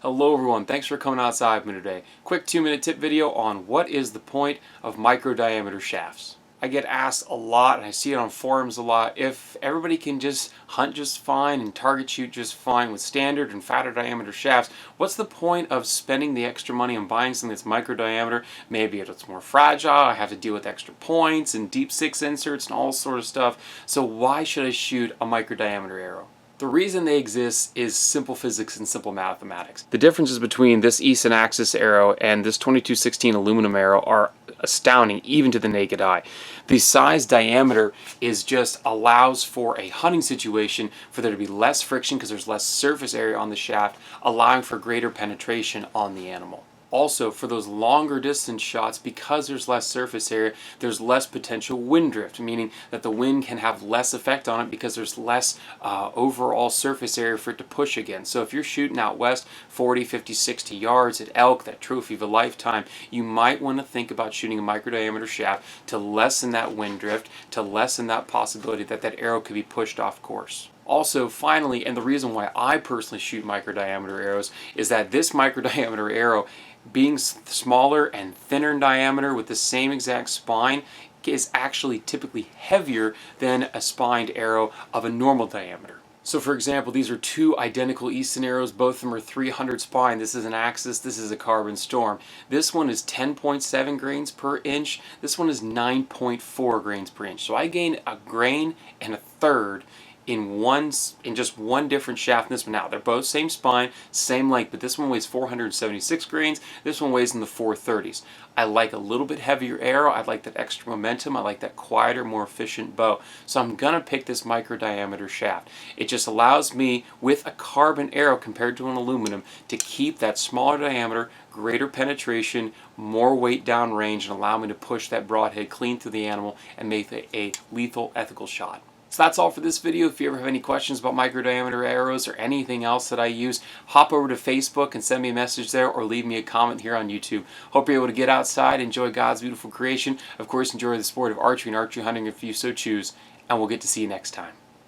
Hello everyone, thanks for coming outside with me today. Quick 2-minute tip video on what is the point of micro diameter shafts. I get asked a lot and I see it on forums a lot, if everybody can just hunt just fine and target shoot just fine with standard and fatter diameter shafts, what's the point of spending the extra money on buying something that's micro diameter? Maybe it's more fragile, I have to deal with extra points and deep six inserts and all sort of stuff, so why should I shoot a micro diameter arrow? The reason they exist is simple physics and simple mathematics. The differences between this Easton Axis arrow and this 2216 aluminum arrow are astounding even to the naked eye. The size diameter is just allows for a hunting situation for there to be less friction because there's less surface area on the shaft, allowing for greater penetration on the animal. Also, for those longer distance shots, because there's less surface area, there's less potential wind drift, meaning that the wind can have less effect on it because there's less overall surface area for it to push against. So if you're shooting out west 40, 50, 60 yards at elk, that trophy of a lifetime, you might want to think about shooting a micro diameter shaft to lessen that wind drift, to lessen that possibility that that arrow could be pushed off course. Also, finally, and the reason why I personally shoot micro diameter arrows is that this micro diameter arrow, being smaller and thinner in diameter with the same exact spine, is actually typically heavier than a spined arrow of a normal diameter. So for example, these are two identical Easton arrows, both of them are 300 spine. This is an Axis, this is a Carbon Storm. This one is 10.7 grains per inch, this one is 9.4 grains per inch. So I gain a grain and a third in just one different shaft in this one. Now they're both same spine, same length, but this one weighs 476 grains, this one weighs in the 430s. I like a little bit heavier arrow, I like that extra momentum, I like that quieter, more efficient bow. So I'm gonna pick this micro diameter shaft. It just allows me, with a carbon arrow compared to an aluminum, to keep that smaller diameter, greater penetration, more weight down range, and allow me to push that broadhead clean through the animal and make it a lethal, ethical shot. So that's all for this video. If you ever have any questions about micro diameter arrows or anything else that I use, hop over to Facebook and send me a message there, or leave me a comment here on YouTube. Hope you're able to get outside, enjoy God's beautiful creation. Of course, enjoy the sport of archery and archery hunting if you so choose, and we'll get to see you next time.